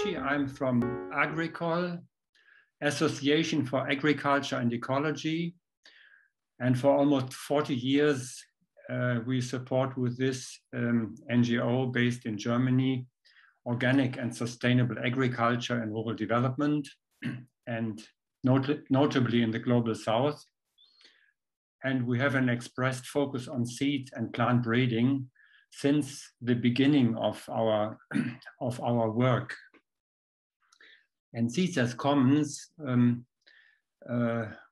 technology. I'm from Agricol, Association for Agriculture and Ecology. And for almost 40 years, we support with this NGO based in Germany, organic and sustainable agriculture and rural development, and notably in the global south. And we have an expressed focus on seed and plant breeding since the beginning of our work. And seeds as commons,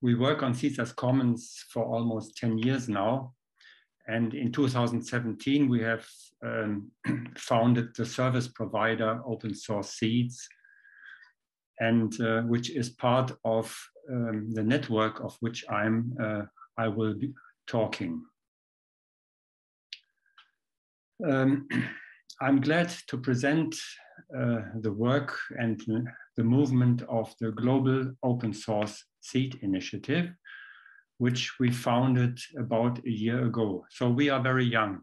we work on seeds as commons for almost 10 years now. And in 2017, we have founded the service provider Open Source Seeds, and which is part of the network of which I will be talking. I'm glad to present the work and the movement of the Global Open Source Seed Initiative, which we founded about a year ago. So we are very young.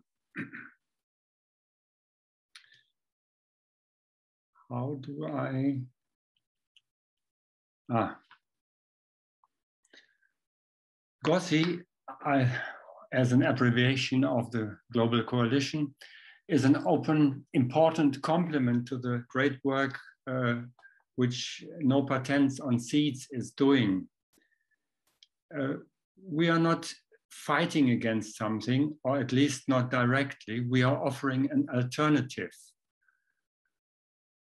How do I? GOSSI, as an abbreviation of the Global Coalition, is an open, important complement to the great work which No Patents on Seeds is doing. We are not fighting against something, or at least not directly. We are offering an alternative.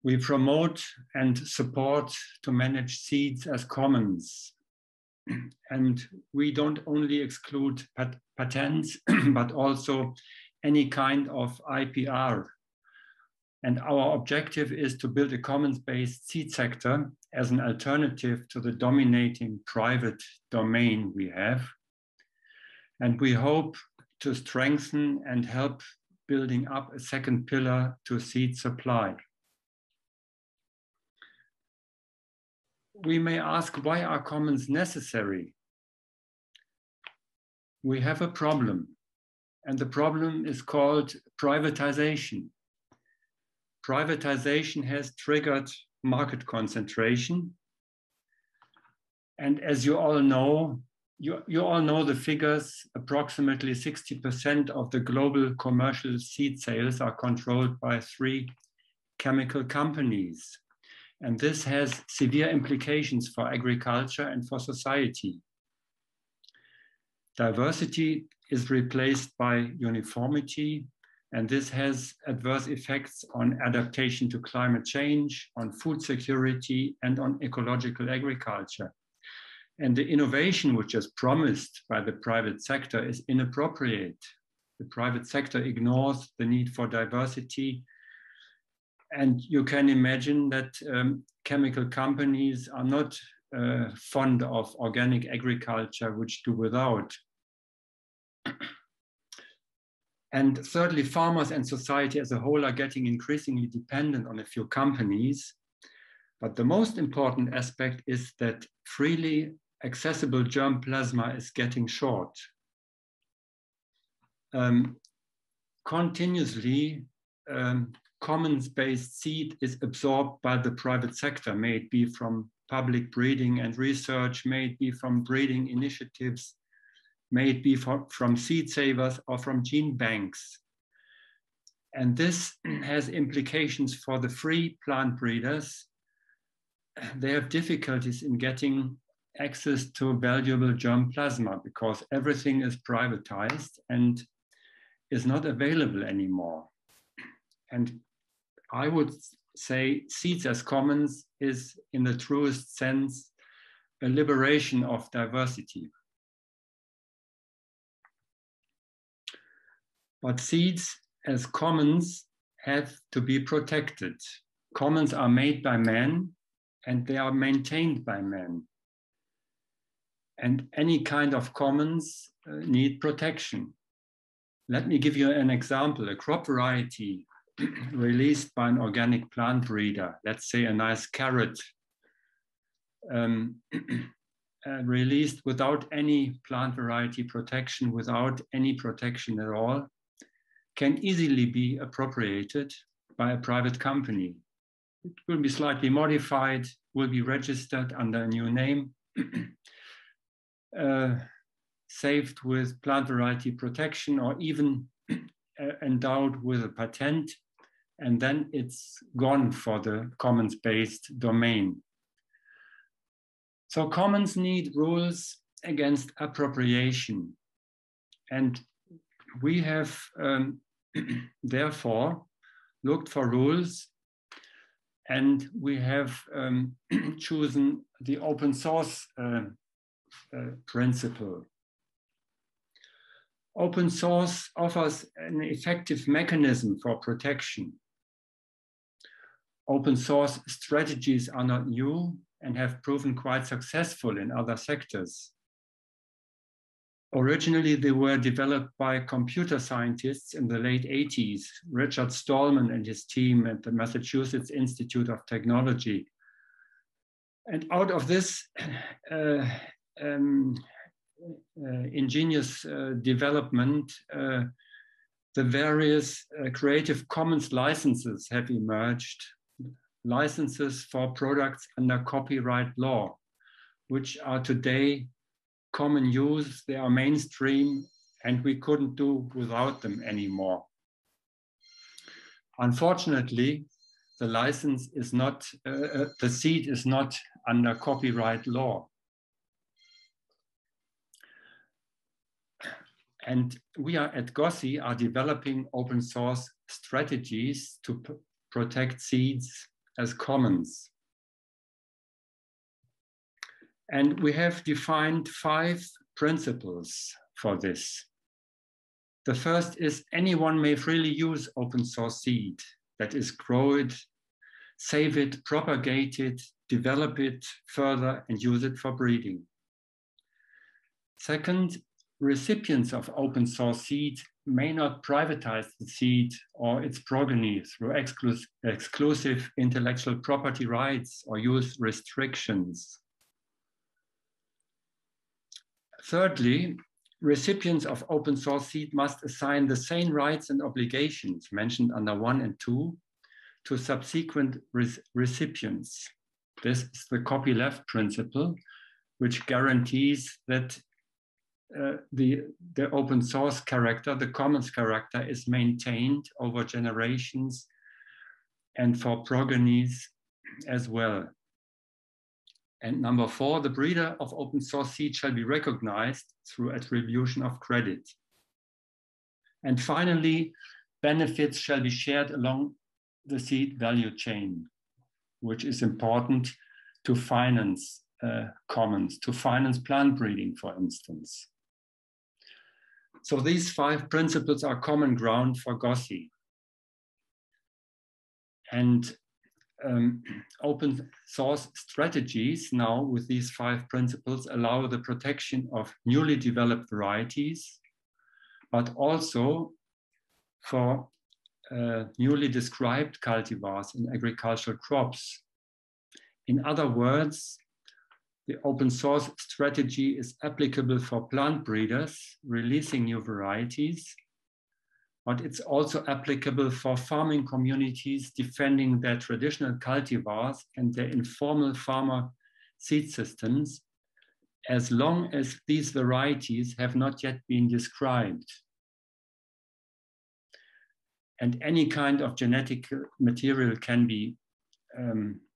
We promote and support to manage seeds as commons. And we don't only exclude patents, but also any kind of IPR. And our objective is to build a commons-based seed sector as an alternative to the dominating private domain we have. And we hope to strengthen and help building up a second pillar to seed supply. We may ask, why are commons necessary? We have a problem, and the problem is called privatization. Privatization has triggered market concentration. And as you all know, you all know the figures. Approximately 60% of the global commercial seed sales are controlled by 3 chemical companies. And this has severe implications for agriculture and for society. Diversity is replaced by uniformity, and this has adverse effects on adaptation to climate change, on food security, and on ecological agriculture. And the innovation which is promised by the private sector is inappropriate. The private sector ignores the need for diversity. And you can imagine that chemical companies are not fond of organic agriculture, which do without. And thirdly, farmers and society as a whole are getting increasingly dependent on a few companies. But the most important aspect is that freely accessible germ plasma is getting short. Continuously, commons-based seed is absorbed by the private sector, may it be from public breeding and research, may it be from breeding initiatives, may it be from seed savers or from gene banks. And this has implications for the free plant breeders. They have difficulties in getting access to valuable germ plasma because everything is privatized and is not available anymore. And I would say seeds as commons is, in the truest sense, a liberation of diversity. But seeds as commons have to be protected. Commons are made by man and they are maintained by man. And any kind of commons need protection. Let me give you an example. A crop variety released by an organic plant breeder, let's say a nice carrot, released without any plant variety protection, without any protection at all, can easily be appropriated by a private company. it will be slightly modified, will be registered under a new name, saved with plant variety protection, or even endowed with a patent, and then it's gone for the commons-based domain. So commons need rules against appropriation. And we have therefore looked for rules, and we have chosen the open source principle. Open source offers an effective mechanism for protection. Open source strategies are not new and have proven quite successful in other sectors. Originally, they were developed by computer scientists in the late 80s, Richard Stallman and his team at the Massachusetts Institute of Technology. And out of this ingenious development, the various Creative Commons licenses have emerged, licenses for products under copyright law, which are today common use, they are mainstream, and we couldn't do without them anymore. Unfortunately, the license is not, the seed is not under copyright law. And we are at GOSSI are developing open source strategies to protect seeds as commons. And we have defined 5 principles for this. The first is anyone may freely use open source seed, that is, grow it, save it, propagate it, develop it further, and use it for breeding. Second, recipients of open source seed may not privatize the seed or its progeny through exclusive intellectual property rights or use restrictions. Thirdly, recipients of open source seed must assign the same rights and obligations mentioned under 1 and 2 to subsequent recipients. This is the copyleft principle, which guarantees that the open source character, the commons character, is maintained over generations and for progenies as well. And number 4, the breeder of open source seed shall be recognized through attribution of credit. And finally, benefits shall be shared along the seed value chain, which is important to finance commons, to finance plant breeding, for instance. So these 5 principles are common ground for GOSSI. And open source strategies now with these 5 principles allow the protection of newly developed varieties, but also for newly described cultivars in agricultural crops. In other words, the open source strategy is applicable for plant breeders releasing new varieties, but it's also applicable for farming communities defending their traditional cultivars and their informal farmer seed systems, as long as these varieties have not yet been described. And any kind of genetic material can be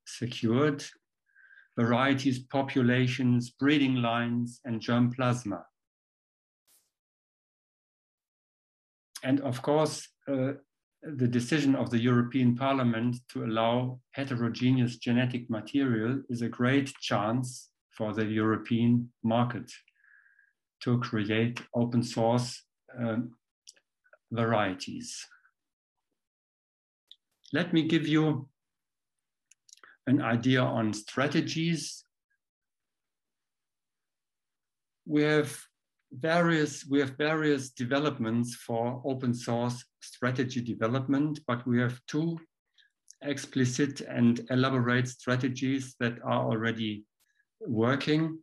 secured: varieties, populations, breeding lines, and germ plasma. And of course, the decision of the European Parliament to allow heterogeneous genetic material is a great chance for the European market to create open source varieties. Let me give you an idea on strategies. We have various developments for open source strategy development, but we have 2 explicit and elaborate strategies that are already working.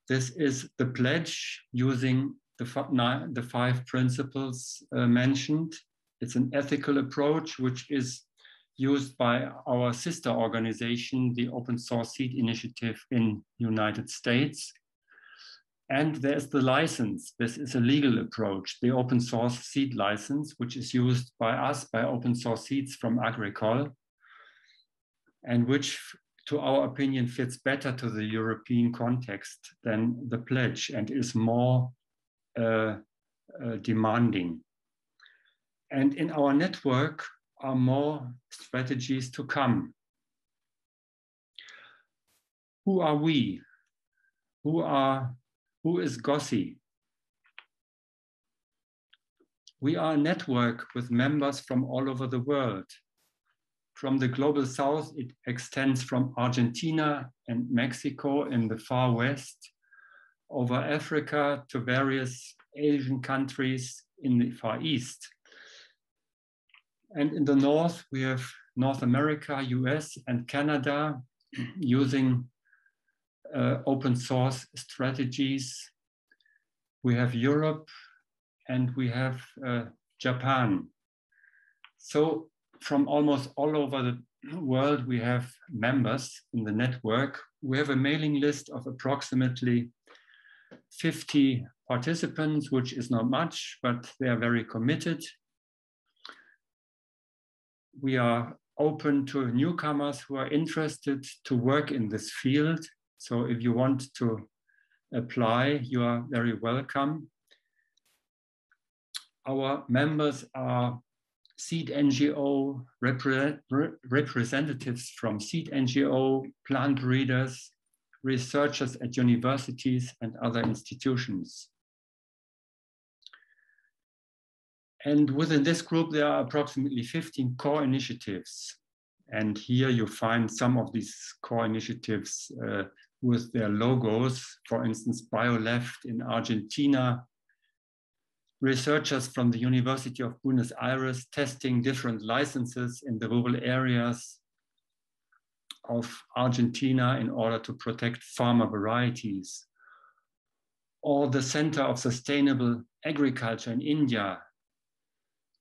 This is the pledge using the 5 principles mentioned. It's an ethical approach which is used by our sister organization, the Open Source Seed Initiative in the United States. And there's the license. This is a legal approach, the open source seed license, which is used by us, by Open Source Seeds from Agricole, and which, to our opinion, fits better to the European context than the pledge and is more demanding. And in our network are more strategies to come. Who are we? Who is GOSSI? We are a network with members from all over the world. From the global south, it extends from Argentina and Mexico in the far west, over Africa to various Asian countries in the far east. And in the north, we have North America, US, and Canada using open source strategies. We have Europe and we have Japan. So from almost all over the world, we have members in the network. We have a mailing list of approximately 50 participants, which is not much, but they are very committed. We are open to newcomers who are interested to work in this field. So if you want to apply, you are very welcome. Our members are seed NGO, representatives from seed NGO, plant breeders, researchers at universities and other institutions. And within this group, there are approximately 15 core initiatives. And here you find some of these core initiatives with their logos. For instance, BioLeft in Argentina, researchers from the University of Buenos Aires testing different licenses in the rural areas of Argentina in order to protect farmer varieties. Or the Center of Sustainable Agriculture in India,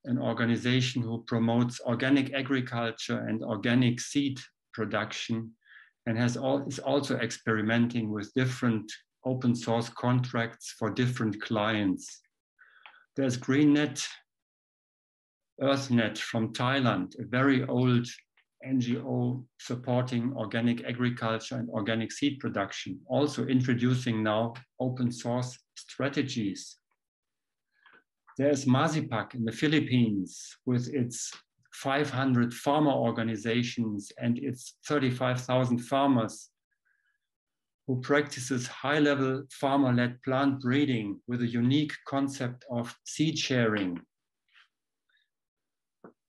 an organization who promotes organic agriculture and organic seed production and is also experimenting with different open source contracts for different clients. There's GreenNet, EarthNet from Thailand, a very old NGO supporting organic agriculture and organic seed production, also introducing now open source strategies. There's Mazipak in the Philippines with its 500 farmer organizations and its 35,000 farmers who practices high-level farmer-led plant breeding with a unique concept of seed sharing.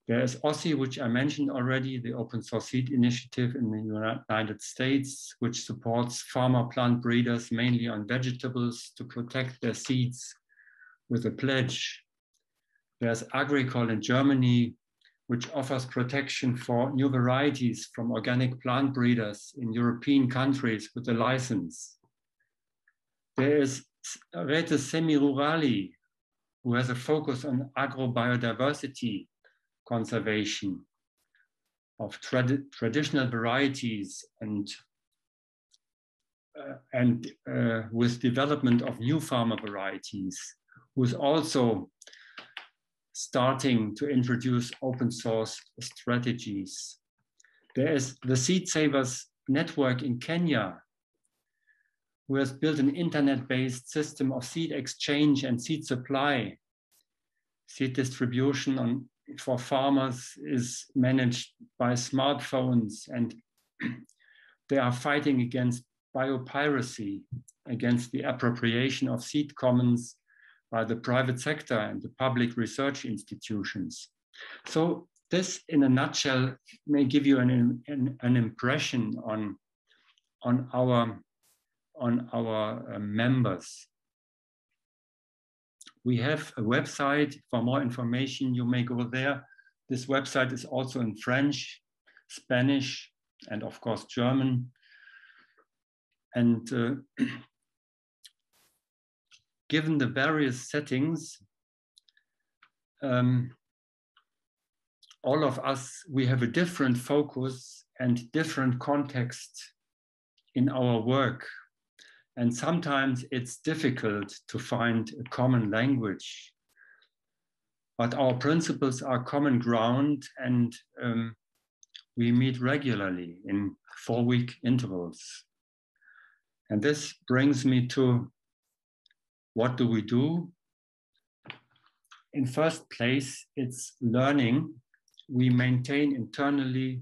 There is GOSSI, which I mentioned already, the Open Source Seed Initiative in the United States, which supports farmer plant breeders mainly on vegetables to protect their seeds with a pledge. There's Agricole in Germany, which offers protection for new varieties from organic plant breeders in European countries with a license. There is Rete Semirurali, who has a focus on agrobiodiversity conservation of traditional varieties and with development of new farmer varieties, who is also starting to introduce open source strategies. There is the Seed Savers Network in Kenya, who has built an internet-based system of seed exchange and seed supply. Seed distribution for farmers is managed by smartphones, and they are fighting against biopiracy, against the appropriation of seed commons by the private sector and the public research institutions. So this, in a nutshell, may give you an impression on our members. We have a website. For more information, you may go there. This website is also in French, Spanish, and of course, German. And given the various settings, all of us, we have a different focus and different context in our work. And sometimes it's difficult to find a common language. But our principles are common ground, and we meet regularly in 4-week intervals. And this brings me to what do we do? In first place, it's learning. We maintain internally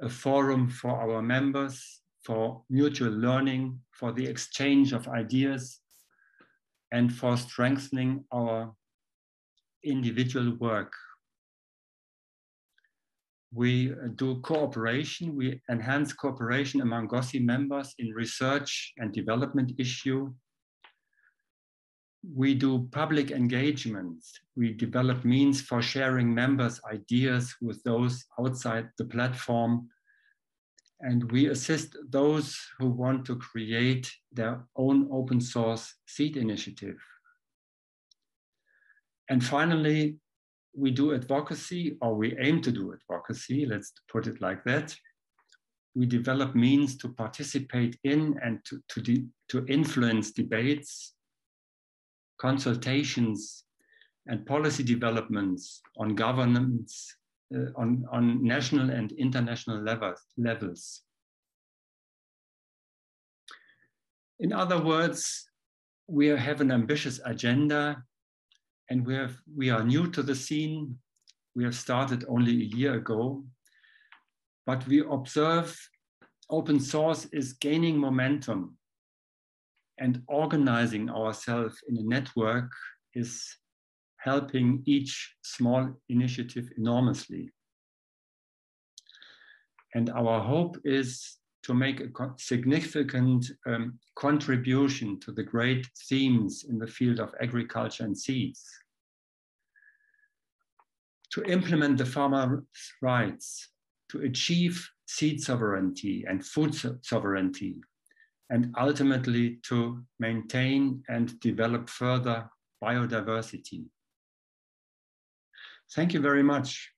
a forum for our members, for mutual learning, for the exchange of ideas, and for strengthening our individual work. We do cooperation, we enhance cooperation among GOSSI members in research and development issue. We do public engagements. We develop means for sharing members' ideas with those outside the platform. And we assist those who want to create their own open source seed initiative. And finally, we do advocacy, or we aim to do advocacy, let's put it like that. We develop means to participate in and to influence debates, consultations, and policy developments on governance, on national and international levels. In other words, we have an ambitious agenda, and we are new to the scene. We have started only a year ago, but we observe open source is gaining momentum, and organizing ourselves in a network is helping each small initiative enormously. And our hope is to make a significant contribution to the great themes in the field of agriculture and seeds, to implement the farmers' rights, to achieve seed sovereignty and food sovereignty, and ultimately to maintain and develop further biodiversity. Thank you very much.